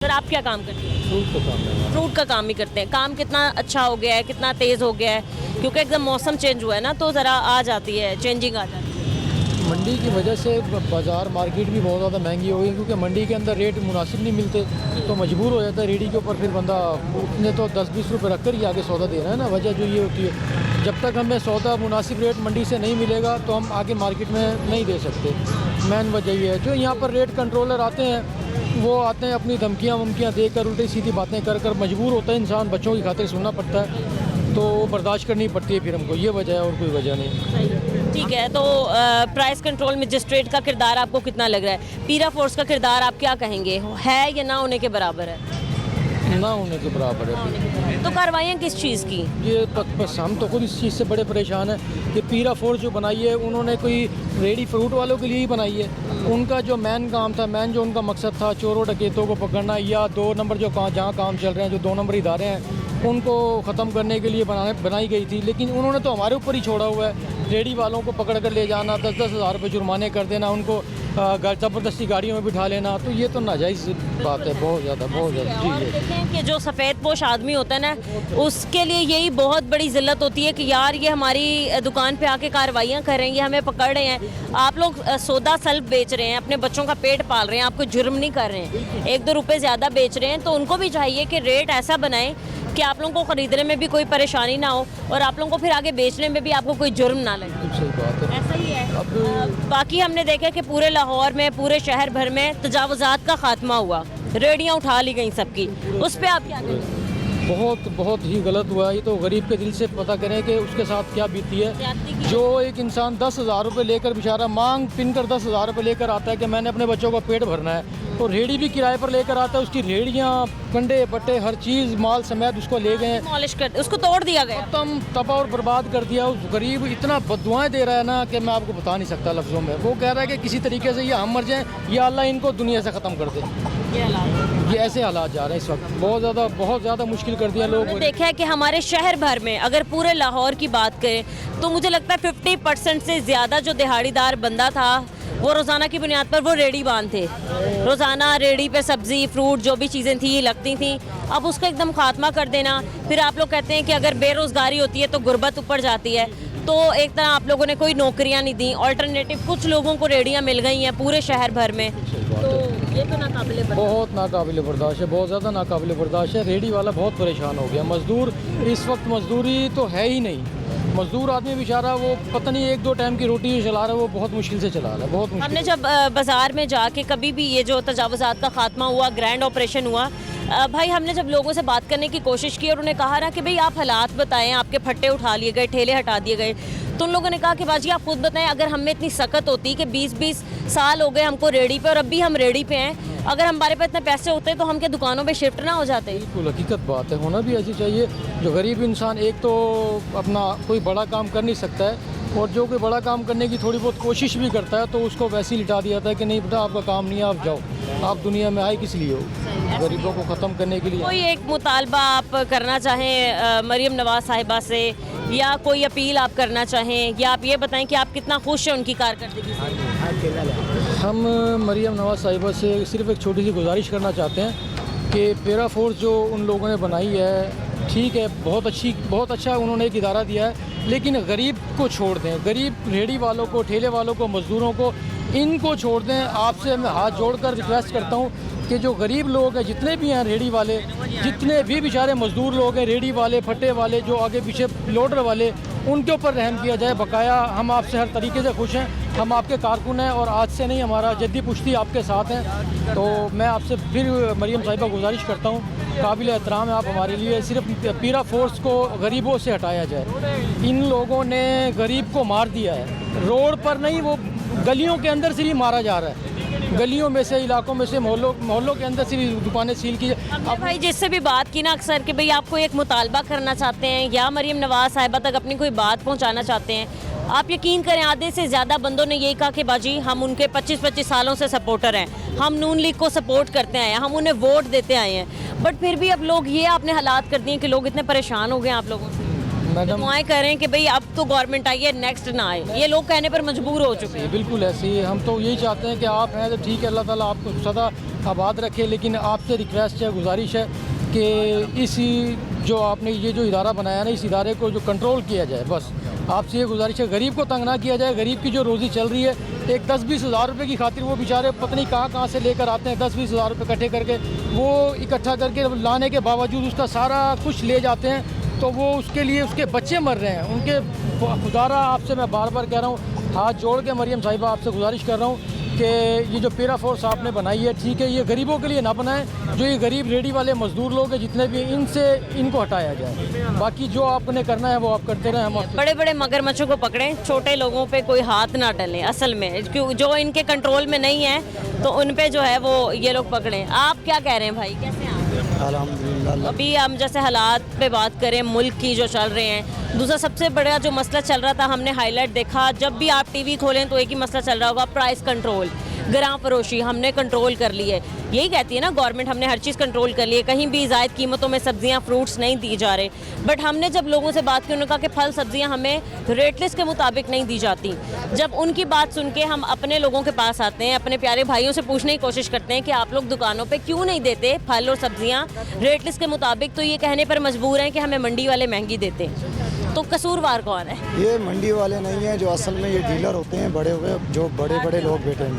Sir आप क्या काम करते हैं? फ्रूट का काम है। फ्रूट का काम ही करते हैं। काम कितना अच्छा हो गया है, कितना तेज़ हो गया है? क्योंकि एकदम मौसम चेंज हुआ है ना, तो ज़रा आ जाती है, चेंजिंग आ जाती है। मंडी की वजह से बाज़ार मार्केट भी बहुत ज़्यादा महंगी हो गई, क्योंकि मंडी के अंदर रेट मुनासिब नहीं मिलते, तो मजबूर हो जाता है रेडी के ऊपर। फिर बंदा उसने तो 10-20 रुपये रख कर ही आगे सौदा दे रहा है ना। वजह जो ये होती है, जब तक हमें सौदा मुनासिब रेट मंडी से नहीं मिलेगा तो हम आगे मार्केट में नहीं दे सकते। मेन वजह ये है। जो यहाँ पर रेट कंट्रोलर आते हैं, वो आते हैं अपनी धमकियाँ वमकियाँ देकर, उल्टी सीधी बातें कर कर मजबूर होता है इंसान, बच्चों की खातिर सुनना पड़ता है, तो बर्दाश्त करनी पड़ती है फिर हमको। ये वजह है और कोई वजह नहीं। ठीक है, तो प्राइस कंट्रोल मजिस्ट्रेट का किरदार आपको कितना लग रहा है? पीरा फोर्स का किरदार आप क्या कहेंगे, है या ना होने के बराबर है? ना होने के बराबर है। तो कार्रवाइयाँ किस चीज़ की? ये बस हम तो खुद इस चीज़ से बड़े परेशान हैं कि पीरा फोर्स जो बनाई है उन्होंने कोई रेडी फ्रूट वालों के लिए ही बनाई है। उनका जो मेन काम था, मेन जो उनका मकसद था चोरों डकैतों को पकड़ना, या 2 नंबर जो जहाँ काम चल रहे हैं, जो 2 नंबर इदारे हैं, उनको ख़त्म करने के लिए बनाई गई थी। लेकिन उन्होंने तो हमारे ऊपर ही छोड़ा हुआ है। रेडी वालों को पकड़ कर ले जाना, 10-10 हज़ार रुपये जुर्माने कर देना, उनको ज़बरदस्ती गाड़ियों में बिठा लेना, तो ये तो नाजायज़ बात है। बहुत ज़्यादा जी और है। देखें कि जो सफ़ेद पोश आदमी होता है ना, उसके लिए यही बहुत बड़ी ज़िल्लत होती है कि यार ये हमारी दुकान पे आके कार्रवाइयाँ कर रहे हैं, ये हमें पकड़ रहे हैं। आप लोग सौदा सल्फ बेच रहे हैं, अपने बच्चों का पेट पाल रहे हैं, आपको जुर्म नहीं कर रहे हैं, 1-2 रुपये ज़्यादा बेच रहे हैं, तो उनको भी चाहिए कि रेट ऐसा बनाएं कि आप लोगों को ख़रीदने में भी कोई परेशानी ना हो और आप लोगों को फिर आगे बेचने में भी आपको कोई जुर्म ना लगे। सही बात है। ऐसा ही है। बाकी हमने देखा कि पूरे लाहौर में, पूरे शहर भर में तजावुज़ात का खात्मा हुआ, रेडियाँ उठा ली गई सबकी, उस पर आप क्या कहेंगे? बहुत ही गलत हुआ है। ये तो गरीब के दिल से पता करें कि उसके साथ क्या बीती है। जो एक इंसान 10,000 रुपये लेकर बेचारा मांग पिन कर 10,000 रुपये लेकर आता है कि मैंने अपने बच्चों का पेट भरना है, तो रेडी भी किराए पर लेकर आता है, उसकी रेडियाँ, कंडे बट्टे, हर चीज़ माल समेत उसको ले गए, पॉलिश कर, उसको तोड़ दिया गया, खत्म तबाह और बर्बाद कर दिया। उस गरीब इतना बददुआएं दे रहा है ना कि मैं आपको बता नहीं सकता लफ्ज़ों में। वो कह रहा है कि किसी तरीके से ये हम मर जाएं या अल्लाह इनको दुनिया से ख़त्म कर दे। ये ऐसे हालात जा रहे हैं इस वक्त। बहुत ज़्यादा मुश्किल कर दिया लोग। देखा है कि हमारे शहर भर में, अगर पूरे लाहौर की बात करें तो मुझे लगता है 50% से ज़्यादा जो दिहाड़ीदार बंदा था वो रोज़ाना की बुनियाद पर वो रेडी बांध थे। रोज़ाना रेडी पे सब्ज़ी, फ्रूट, जो भी चीज़ें थी लगती थी, अब उसका एकदम खात्मा कर देना। फिर आप लोग कहते हैं कि अगर बेरोज़गारी होती है तो गुर्बत ऊपर जाती है, तो एक तरह आप लोगों ने कोई नौकरियां नहीं दी, ऑल्टरनेटिव कुछ लोगों को रेडियां मिल गई हैं पूरे शहर भर में, तो ये तो नाकाबिले बर्दाश्त, बहुत नाकाबिले बर्दाश्त है, बहुत ज़्यादा नाकाबिले बर्दाश्त है। रेडी वाला बहुत परेशान हो गया। मज़दूर इस वक्त मज़दूरी तो है ही नहीं। मज़दूर आदमी बेचारा वो पता नहीं 1-2 टाइम की रोटी चला रहा है, वो बहुत मुश्किल से चला रहा है, बहुत मुश्किल। हमने जब बाज़ार में जाके कभी भी ये जो तजावुज़ात का खात्मा हुआ, ग्रैंड ऑपरेशन हुआ, भाई हमने जब लोगों से बात करने की कोशिश की और उन्हें कहा ना कि भाई आप हालात बताएं, आपके फट्टे उठा लिए गए, ठेले हटा दिए गए, तो उन लोगों ने कहा कि बाजी आप खुद बताएं, अगर हमें इतनी सख्त होती कि 20-20 साल हो गए हमको रेडी पे और अब भी हम रेडी पे हैं, अगर हमारे पास इतने पैसे होते तो हम क्या दुकानों पे शिफ्ट ना हो जाते? बिल्कुल हकीकत बात है, होना भी ऐसी चाहिए। जो गरीब इंसान एक तो अपना कोई बड़ा काम कर नहीं सकता है, और जो कोई बड़ा काम करने की थोड़ी बहुत कोशिश भी करता है तो उसको वैसे ही लिटा दिया जाता है कि नहीं बेटा आपका काम नहीं है, आप जाओ, आप दुनिया में आए किस लिए हो? गरीबों को ख़त्म करने के लिए। कोई एक मुतालबा आप करना चाहें मरीम नवाज़ साहिबा से, या कोई अपील आप करना चाहें, या आप ये बताएं कि आप कितना खुश हैं उनकी कारकर्दगी से? हम मरीम नवाज़ साहिबा से सिर्फ एक छोटी सी गुजारिश करना चाहते हैं कि पीरा फोर्स जो उन लोगों ने बनाई है, ठीक है, बहुत अच्छा उन्होंने एक इदारा दिया है, लेकिन गरीब को छोड़ दें। गरीब रेडी वालों को, ठेले वालों को, मज़दूरों को, इनको छोड़ दें। आपसे मैं हाथ जोड़कर रिक्वेस्ट करता हूँ कि जो गरीब लोग हैं, जितने भी हैं रेडी वाले, जितने भी बेचारे मज़दूर लोग हैं, रेडी वाले, फट्टे वाले, जो आगे पीछे लोडर वाले, उनके ऊपर रहम किया जाए। बकाया हम आपसे हर तरीके से खुश हैं, हम आपके कारकुन हैं और आज से नहीं, हमारा जद्दी पुश्ती आपके साथ हैं। तो मैं आपसे फिर मरीम साहिबा गुजारिश करता हूँ, काबिल एहतराम है आप हमारे लिए, सिर्फ पीरा फोर्स को गरीबों से हटाया जाए। इन लोगों ने गरीब को मार दिया है, रोड पर नहीं, वो गलियों के अंदर से ही मारा जा रहा है। गलियों में से, इलाकों में से, मोहल्लों के अंदर से भी दुकानें सील की। अब भाई जिससे भी बात की ना अक्सर कि भाई आपको एक मुतालबा करना चाहते हैं या मरीम नवाज़ साहिबा तक अपनी कोई बात पहुंचाना चाहते हैं, आप यकीन करें आधे से ज़्यादा बंदों ने यही कहा कि बाजी हम उनके 25-25 सालों से सपोर्टर हैं, हम नून लीग को सपोर्ट करते आए हैं, हम उन्हें वोट देते आए हैं, बट फिर भी अब लोग ये आपने हालात कर दिए कि लोग इतने परेशान हो गए आप लोगों से। मैडम दुआएं कर रहे हैं कि भाई अब तो गवर्नमेंट आई है, नेक्स्ट ना आए, ये लोग कहने पर मजबूर हो चुके हैं। बिल्कुल ऐसे ही हम तो यही चाहते हैं कि आप हैं तो ठीक है, अल्लाह ताला आपको सदा आबाद रखे। लेकिन आपसे रिक्वेस्ट है, गुजारिश है कि इस जो आपने ये जो इदारा बनाया ना, इस इदारे को जो कंट्रोल किया जाए। बस आपसे ये गुजारिश है, गरीब को तंग ना किया जाए। गरीब की जो रोज़ी चल रही है, एक 10-20 हज़ार रुपये की खातिर वो बेचारे पता नहीं कहाँ से लेकर आते हैं। 10-20 हज़ार रुपये इकट्ठे करके वो इकट्ठा करके लाने के बावजूद उसका सारा कुछ ले जाते हैं, तो वो उसके लिए उसके बच्चे मर रहे हैं। उनके खुदारा आपसे मैं बार बार कह रहा हूँ, हाथ जोड़ के मरियम साहिबा आपसे गुजारिश कर रहा हूँ कि ये जो पैरा फोर्स आपने बनाई है, ठीक है, ये गरीबों के लिए ना बनाएं। जो ये गरीब रेडी वाले मजदूर लोग हैं जितने भी, इनको हटाया जाए। बाकी जो आपने करना है वो आप करते रहें। हम बड़े बड़े मगरमच्छों को पकड़ें, छोटे लोगों पे कोई हाथ ना डालें। असल में क्यों जो इनके कंट्रोल में नहीं है तो उन पे जो है वो ये लोग पकड़ें। आप क्या कह रहे हैं भाई, कैसे हैं आप? अल्हम्दुलिल्लाह। अभी हम जैसे हालात पे बात करें मुल्क की जो चल रहे हैं, दूसरा सबसे बड़ा जो मसला चल रहा था, हमने हाईलाइट देखा, जब भी आप टीवी खोलें तो एक ही मसला चल रहा होगा, प्राइस कंट्रोल, ग्राम फरोशी हमने कंट्रोल कर ली है। यही कहती है ना गवर्नमेंट, हमने हर चीज़ कंट्रोल कर ली है, कहीं भी ज़ायद कीमतों में सब्जियां फ्रूट्स नहीं दी जा रहे। बट हमने जब लोगों से बात की, उन्होंने कहा कि फल सब्जियां हमें रेट लिस्ट के मुताबिक नहीं दी जाती। जब उनकी बात सुन के हम अपने लोगों के पास आते हैं, अपने प्यारे भाइयों से पूछने की कोशिश करते हैं कि आप लोग दुकानों पर क्यों नहीं देते फल और सब्जियाँ रेट लिस्ट के मुताबिक, तो ये कहने पर मजबूर हैं कि हमें मंडी वाले महंगी देते हैं। तो कसूरवार कौन है? ये मंडी वाले नहीं हैं, जो असल में ये डीलर होते हैं, बड़े हुए जो बड़े बड़े लोग बैठे हैं,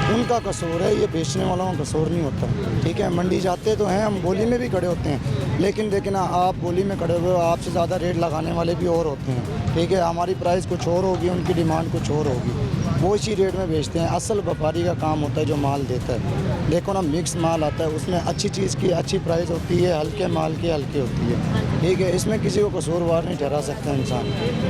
उनका कसूर है। ये बेचने वालों का कसूर नहीं होता। ठीक है, मंडी जाते तो हैं, हम बोली में भी खड़े होते हैं, लेकिन देखना आप बोली में खड़े हुए हो, आपसे ज़्यादा रेट लगाने वाले भी और होते हैं। ठीक है, हमारी प्राइस कुछ और होगी, उनकी डिमांड कुछ और होगी, वो इसी रेट में बेचते हैं। असल व्यापारी का काम होता है जो माल देता है। देखो ना, मिक्स माल आता है, उसमें अच्छी चीज़ की अच्छी प्राइस होती है, हल्के माल की हल्की होती है। ठीक है, इसमें किसी को कसूरवार नहीं ठहरा सकता इंसान।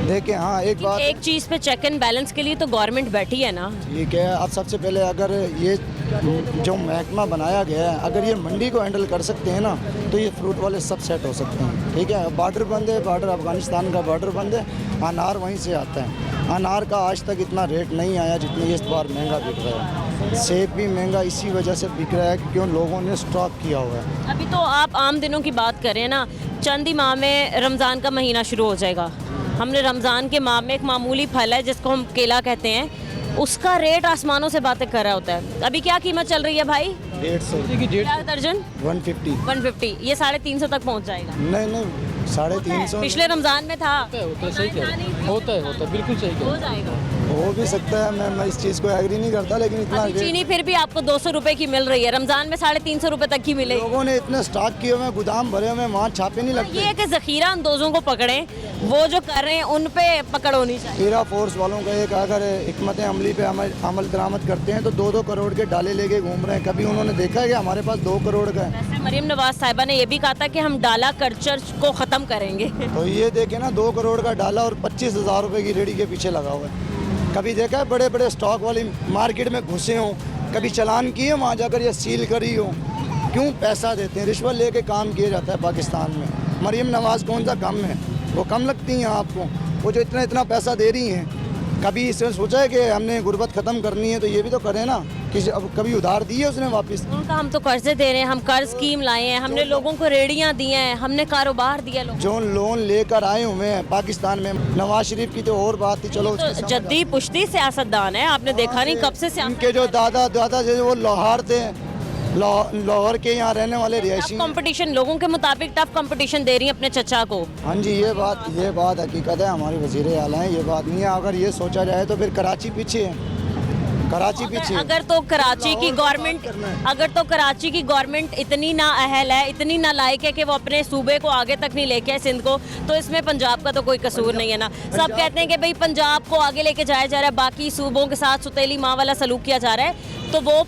देखिए हाँ, एक बात, एक चीज़ पे चेक एंड बैलेंस के लिए तो गवर्नमेंट बैठी है ना। ठीक है, अब सबसे पहले अगर ये जो महकमा बनाया गया है, अगर ये मंडी को हैंडल कर सकते हैं ना, तो ये फ्रूट वाले सब सेट हो सकते हैं। ठीक है, बॉर्डर बंद है, बॉर्डर अफगानिस्तान का बॉर्डर बंद है, अनार वहीं से आता है। अनार का आज तक इतना रेट नहीं आया जितने इस बार महंगा बिक रहा है। सेब भी महंगा इसी वजह से बिक रहा है क्योंकि उन लोगों ने स्टॉक किया हुआ है। अभी तो आप आम दिनों की बात करें ना, चंद ही माह में रमज़ान का महीना शुरू हो जाएगा। हमने रमज़ान के माह में एक मामूली फल है जिसको हम केला कहते हैं, उसका रेट आसमानों से बातें कर रहा होता है। अभी क्या कीमत चल रही है भाई? 150 क्या दर्जन? 150 150। ये 350 तक पहुंच जाएगा। नहीं 350 पिछले रमज़ान में था। होता है, सही कह रहे हैं। होता है, बिल्कुल सही कह रहे हो हैं। जाएगा। हो भी सकता है, मैं इस चीज़ को एग्री नहीं करता, लेकिन इतना अभी चीनी फिर भी आपको 200 रुपए की मिल रही है, रमज़ान में 350 रुपए तक की मिलेगी। लोगों ने इतने स्टॉक किए हुए, गोदाम भरे हुए, वहाँ छापे नहीं लगते। ये है कि ज़ख़ीरा अंदोज़ों को पकड़ें, वो जो कर रहे हैं उन पे पकड़ होनी चाहिए। पैरा फोर्स वालों का एक, अगर हिकमत अमली पे अमल दरामद करते हैं तो 2-2 करोड़ के डाले लेके घूम रहे हैं। कभी उन्होंने देखा है कि हमारे पास 2 करोड़ का है? वैसे मरियम नवाज साहिबा ने ये भी कहा था कि हम डाला कल्चर को ख़त्म करेंगे। तो ये देखे ना, 2 करोड़ का डाला और 25,000 रुपये की रेडी के पीछे लगा हुआ है। कभी देखा है बड़े बड़े स्टॉक वाली मार्केट में घुसे हों? कभी चलान किए वहाँ जाकर या सील करी हो? क्यों पैसा देते हैं? रिश्वत लेके काम किया जाता है पाकिस्तान में। मरियम नवाज कौन सा कम है? वो कम लगती हैं आपको? वो जो इतना पैसा दे रही हैं, कभी इसने सोचा है कि हमने गुर्बत ख़त्म करनी है तो ये भी तो करें ना। कि अब कभी उधार दी है उसने वापस? उनका हम तो कर्जे दे रहे हैं, हम कर्ज स्कीम लाए हैं, हमने लोगों को रेडियां दी हैं, हमने कारोबार दिया लोगों जो लोन लेकर आए हुए हैं पाकिस्तान में। नवाज शरीफ की तो और बात थी, चलो को। तो जद्दी पुश्ती सियासतदान है, आपने देखा नहीं कब से उनके जो दादा जो वो लाहौर थे, लाहौर के यहाँ रहने वाले रिहायशी। कंपटीशन लोगों के मुताबिक टफ कंपटीशन दे रही है अपने चचा को। हाँ जी, ये बात हकीकत है। हमारे वज़ीर आला हैं, ये बात नहीं है। अगर ये सोचा जाए तो फिर कराची पीछे है, कराची पीछे। अगर तो कराची की गवर्नमेंट इतनी ना अहल है, इतनी ना लायक है कि वो अपने सूबे को आगे तक नहीं लेके आए, सिंध को, तो इसमें पंजाब का तो कोई कसूर नहीं है ना। सब कहते हैं कि भाई पंजाब को आगे लेके जाया जा रहा है, बाकी सूबों के साथ सुतेली माँ वाला सलूक किया जा रहा है, तो वो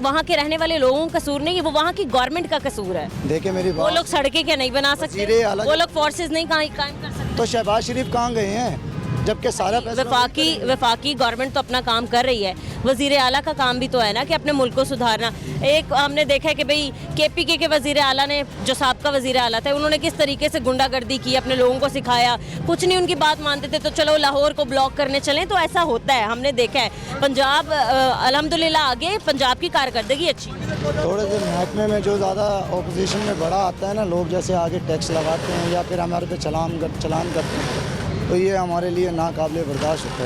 वहाँ के रहने वाले लोगों का कसूर नहीं है, वो वहाँ की गवर्नमेंट का कसूर है। देखिए मेरी बात, वो लोग सड़कें क्या नहीं बना सकते? वो लोग फोर्सेस नहीं कायम कर सकते? तो शहबाज शरीफ कहाँ गए हैं जबकि सारा वफाकी गवर्नमेंट तो अपना काम कर रही है, वज़ीर आला का काम भी तो है ना कि अपने मुल्क को सुधारना। एक हमने देखा है कि भाई KPK के वज़ीर आला ने, जो साबका वज़ीर आला थे, उन्होंने किस तरीके से गुंडागर्दी की, अपने लोगों को सिखाया, कुछ नहीं उनकी बात मानते थे तो चलो लाहौर को ब्लॉक करने चलें, तो ऐसा होता है, हमने देखा है। पंजाब अल्हम्दुलिल्लाह आगे, पंजाब की कारकर्दगी अच्छी। थोड़े से महकमे में जो ज़्यादा अपोजिशन में बड़ा आता है ना, लोग जैसे आगे टैक्स लगाते हैं या फिर हमारे पे चलान करते हैं, तो ये हमारे लिए नाकाबिले बर्दाश्त होता है।